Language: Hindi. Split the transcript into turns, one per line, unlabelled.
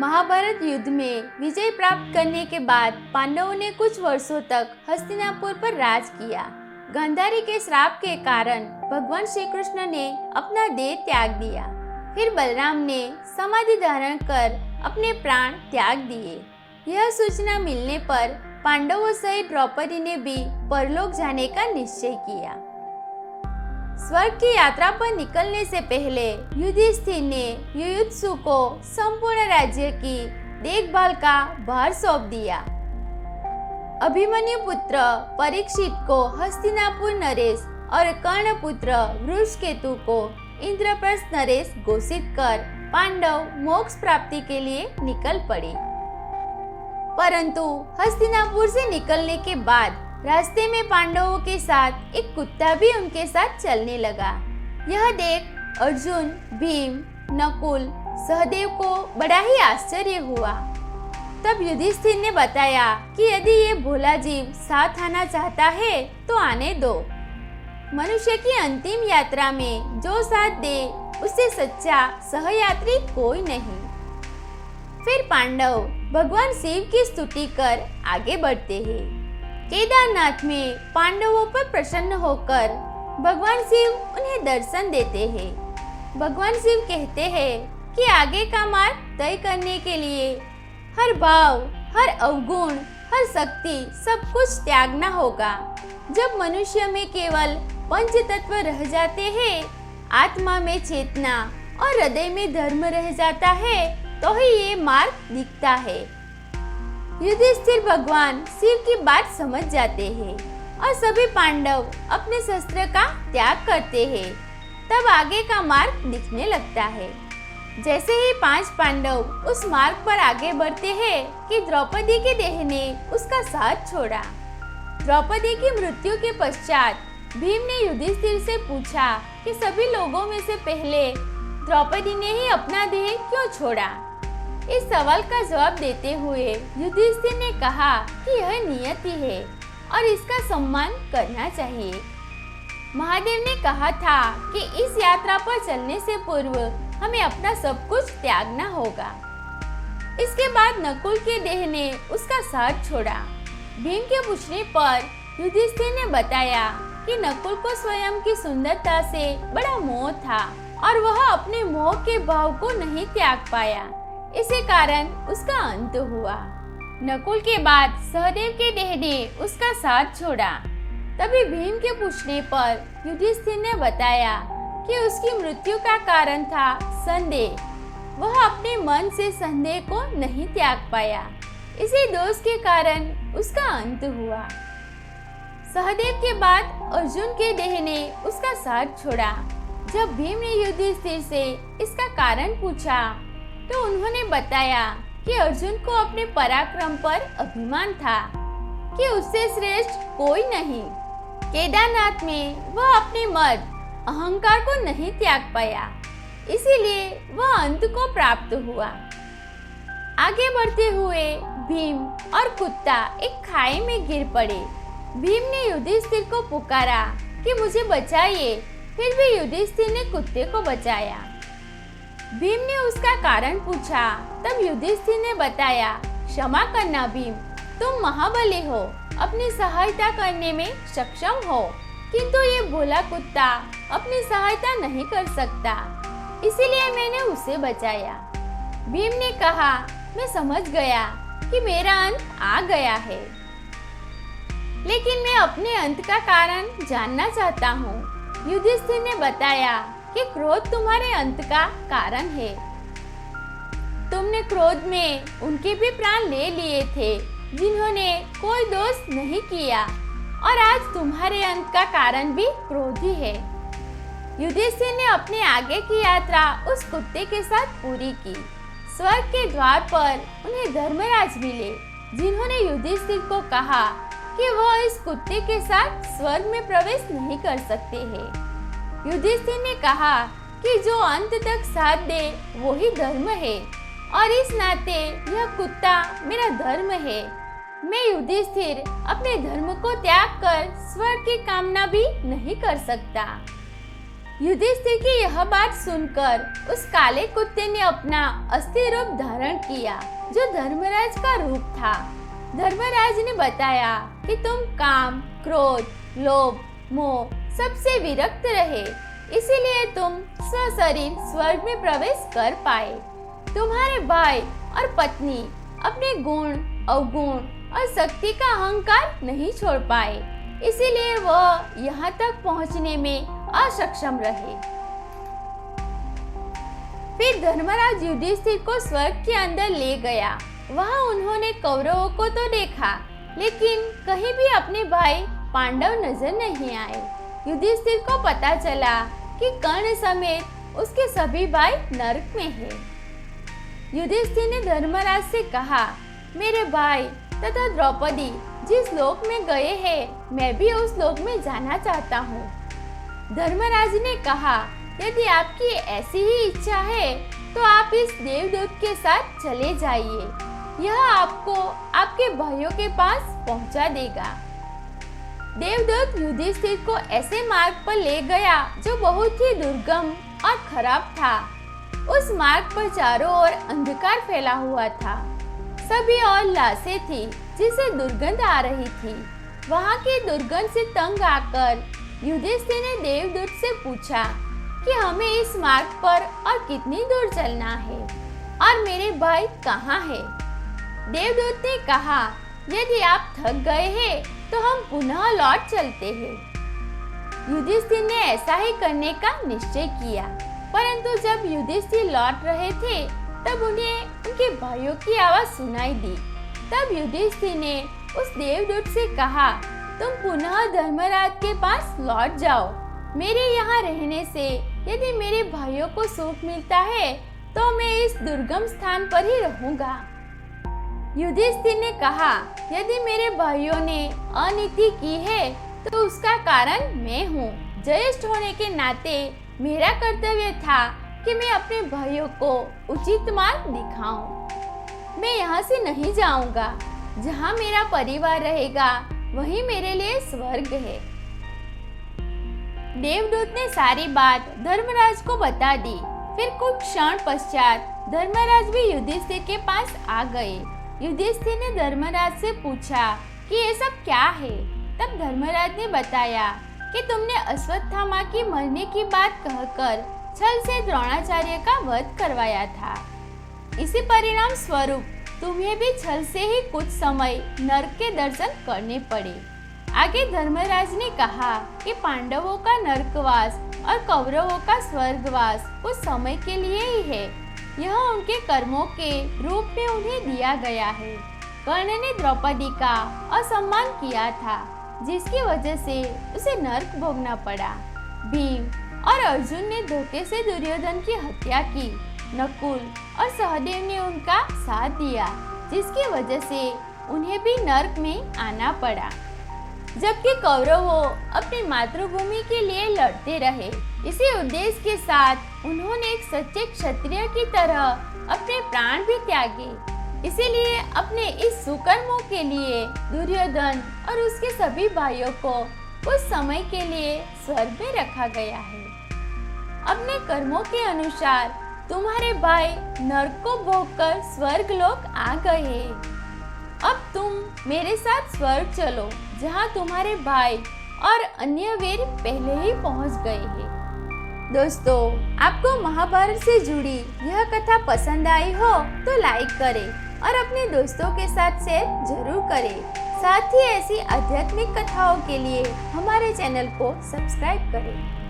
महाभारत युद्ध में विजय प्राप्त करने के बाद पांडवों ने कुछ वर्षों तक हस्तिनापुर पर राज किया। गांधारी के श्राप के कारण भगवान श्री कृष्ण ने अपना देह त्याग दिया। फिर बलराम ने समाधि धारण कर अपने प्राण त्याग दिए। यह सूचना मिलने पर पांडवों सहित द्रौपदी ने भी परलोक जाने का निश्चय किया। स्वर्ग की यात्रा पर निकलने से पहले युधिष्ठिर ने युयुत्सु को संपूर्ण राज्य की देखभाल का भार सौंप दिया। अभिमन्यु पुत्र परीक्षित को हस्तिनापुर नरेश और कर्ण पुत्र वृषकेतु को इंद्रप्रस्थ नरेश घोषित कर पांडव मोक्ष प्राप्ति के लिए निकल पड़े। परंतु हस्तिनापुर से निकलने के बाद रास्ते में पांडवों के साथ एक कुत्ता भी उनके साथ चलने लगा। यह देख अर्जुन, भीम, नकुल, सहदेव को बड़ा ही आश्चर्य हुआ। तब युधिष्ठिर ने बताया कि यदि ये भोला जीव साथ आना चाहता है तो आने दो। मनुष्य की अंतिम यात्रा में जो साथ दे उससे सच्चा सहयात्री कोई नहीं। फिर पांडव भगवान शिव की स्तुति कर आगे बढ़ते हैं। केदारनाथ में पांडवों पर प्रसन्न होकर भगवान शिव उन्हें दर्शन देते हैं। भगवान शिव कहते हैं कि आगे का मार्ग तय करने के लिए हर भाव, हर अवगुण, हर शक्ति सब कुछ त्यागना होगा। जब मनुष्य में केवल पंच तत्व रह जाते हैं, आत्मा में चेतना और हृदय में धर्म रह जाता है, तो ही ये मार्ग दिखता है। युधिष्ठिर भगवान शिव की बात समझ जाते हैं और सभी पांडव अपने शस्त्र का त्याग करते हैं। तब आगे का मार्ग दिखने लगता है। जैसे ही 5 पांडव उस मार्ग पर आगे बढ़ते हैं कि द्रौपदी के देह ने उसका साथ छोड़ा। द्रौपदी की मृत्यु के पश्चात भीम ने युधिष्ठिर से पूछा कि सभी लोगों में से पहले द्रौपदी ने ही अपना देह क्यों छोड़ा। इस सवाल का जवाब देते हुए युधिष्ठिर ने कहा कि यह नियति है और इसका सम्मान करना चाहिए। महादेव ने कहा था कि इस यात्रा पर चलने से पूर्व हमें अपना सब कुछ त्यागना होगा। इसके बाद नकुल के देह ने उसका साथ छोड़ा। भीम के पूछने पर युधिष्ठिर ने बताया कि नकुल को स्वयं की सुंदरता से बड़ा मोह था और वह अपने मोह के भाव को नहीं त्याग पाया। इसी कारण उसका अंत हुआ। नकुल के बाद सहदेव के देह ने उसका साथ छोड़ा। तभी भीम के पूछने पर युधिष्ठिर ने बताया कि उसकी मृत्यु का कारण था संदेह। वह अपने मन से संदेह को नहीं त्याग पाया। इसी दोष के कारण उसका अंत हुआ। सहदेव के बाद अर्जुन के देह ने उसका साथ छोड़ा। जब भीम ने युधिष्ठिर से इसका कारण पूछा तो उन्होंने बताया कि अर्जुन को अपने पराक्रम पर अभिमान था कि उससे श्रेष्ठ कोई नहीं। केदारनाथ में वह अपने मद, अहंकार को नहीं त्याग पाया, इसीलिए वह अंत को प्राप्त हुआ। आगे बढ़ते हुए भीम और कुत्ता एक खाई में गिर पड़े। भीम ने युधिष्ठिर को पुकारा कि मुझे बचाइए, फिर भी युधिष्ठिर ने कुत्ते को बचाया। भीम ने उसका कारण पूछा। तब युधिष्ठिर ने बताया, क्षमा करना भीम, तुम महाबली हो, अपनी सहायता करने में सक्षम हो, किंतु ये भोला कुत्ता अपनी सहायता नहीं कर सकता, इसीलिए मैंने उसे बचाया। भीम ने कहा, मैं समझ गया कि मेरा अंत आ गया है, लेकिन मैं अपने अंत का कारण जानना चाहता हूँ। युधिष्ठिर ने बताया कि क्रोध तुम्हारे अंत का कारण है। तुमने क्रोध में उनके भी प्राण ले लिए थे जिन्होंने कोई दोष नहीं किया, और आज तुम्हारे अंत का कारण भी क्रोध ही है। युधिष्ठिर ने अपने आगे की यात्रा उस कुत्ते के साथ पूरी की। स्वर्ग के द्वार पर उन्हें धर्मराज मिले, जिन्होंने युधिष्ठिर को कहा कि वह इस कुत्ते के साथ स्वर्ग में प्रवेश नहीं कर सकते हैं। युधिष्ठिर ने कहा कि जो अंत तक साथ दे वो ही धर्म है, और इस नाते यह कुत्ता मेरा धर्म है। मैं युधिष्ठिर अपने धर्म को त्याग कर स्वर्ग की कामना भी नहीं कर सकता। युधिष्ठिर की यह बात सुनकर उस काले कुत्ते ने अपना असली रूप धारण किया, जो धर्मराज का रूप था। धर्मराज ने बताया कि तुम काम, क्रोध, लोभ, मोह सबसे विरक्त रहे, इसीलिए तुम सशरीर स्वर्ग में प्रवेश कर पाए। तुम्हारे भाई और पत्नी अपने गुण, अवगुण और शक्ति का अहंकार नहीं छोड़ पाए, इसीलिए वह यहाँ तक पहुँचने में असक्षम रहे। फिर धर्मराज युधिष्ठिर को स्वर्ग के अंदर ले गया। वहाँ उन्होंने कौरवों को तो देखा, लेकिन कहीं भी अपने भाई पांडव नजर नहीं आए। युधिष्ठिर को पता चला कि कर्ण समेत उसके सभी भाई नरक में हैं। युधिष्ठिर ने धर्मराज से कहा, मेरे भाई तथा द्रौपदी जिस लोक में गए हैं, मैं भी उस लोक में जाना चाहता हूँ। धर्मराज ने कहा, यदि आपकी ऐसी ही इच्छा है तो आप इस देवदूत के साथ चले जाइए। यह आपको आपके भाइयों के पास पहुंचा देगा। देवदूत युधिष्ठिर को ऐसे मार्ग पर ले गया जो बहुत ही दुर्गम और खराब था। उस मार्ग पर चारों ओर अंधकार फैला हुआ था। सभी और लाशें थी जिसे दुर्गंध आ रही थी। वहाँ की दुर्गंध से तंग आकर युधिष्ठिर ने देवदूत से पूछा कि हमें इस मार्ग पर और कितनी दूर चलना है और मेरे भाई कहाँ है। देवदूत ने कहा, यदि आप थक गए हैं तो हम पुनः लौट चलते हैं। युधिष्ठिर ने ऐसा ही करने का निश्चय किया, परंतु जब युधिष्ठिर लौट रहे थे तब उन्हें उनके भाइयों की आवाज सुनाई दी। तब युधिष्ठिर ने उस देवदूत से कहा, तुम पुनः धर्मराज के पास लौट जाओ। मेरे यहाँ रहने से यदि मेरे भाइयों को सुख मिलता है तो मैं इस दुर्गम स्थान पर ही रहूंगा। युधिष्ठिर ने कहा, यदि मेरे भाइयों ने अनीति की है तो उसका कारण मैं हूँ। ज्येष्ठ होने के नाते मेरा कर्तव्य था कि मैं अपने भाइयों को उचित मार्ग दिखाऊं। मैं यहाँ से नहीं जाऊंगा। जहाँ मेरा परिवार रहेगा वही मेरे लिए स्वर्ग है। देवदूत ने सारी बात धर्मराज को बता दी। फिर कुछ क्षण पश्चात धर्मराज भी युधिष्ठिर के पास आ गए। युधिष्ठिर ने धर्मराज से पूछा कि ये सब क्या है। तब धर्मराज ने बताया कि तुमने अश्वत्थामा की मरने की बात कहकर छल से द्रोणाचार्य का वध करवाया था। इसी परिणाम स्वरूप तुम्हें भी छल से ही कुछ समय नरक के दर्शन करने पड़े। आगे धर्मराज ने कहा कि पांडवों का नरकवास और कौरवों का स्वर्गवास कुछ समय के लिए ही है। यह उनके कर्मों के रूप में उन्हें दिया गया है। कर्ण ने द्रौपदी का असम्मान किया था, जिसकी वजह से उसे नरक भोगना पड़ा। भीम और अर्जुन ने धोखे से दुर्योधन की हत्या की। नकुल और सहदेव ने उनका साथ दिया, जिसकी वजह से उन्हें भी नरक में आना पड़ा। जबकि कौरवों अपनी मातृभूमि के लिए लड़ते रहे। इसी उद्देश्य के साथ उन्होंने एक सच्चे क्षत्रिय की तरह अपने प्राण भी त्यागे। इसीलिए अपने इस सुकर्मों के लिए दुर्योधन और उसके सभी भाइयों को कुछ समय के लिए स्वर्ग में रखा गया है। अपने कर्मों के अनुसार तुम्हारे भाई नरक को भोगकर स्वर्ग लोक आ गए। अब तुम मेरे साथ स्वर्ग चलो, जहाँ तुम्हारे भाई और अन्य वीर पहले ही पहुँच गए हैं। दोस्तों, आपको महाभारत से जुड़ी यह कथा पसंद आई हो तो लाइक करें और अपने दोस्तों के साथ शेयर जरूर करें। साथ ही ऐसी आध्यात्मिक कथाओं के लिए हमारे चैनल को सब्सक्राइब करें।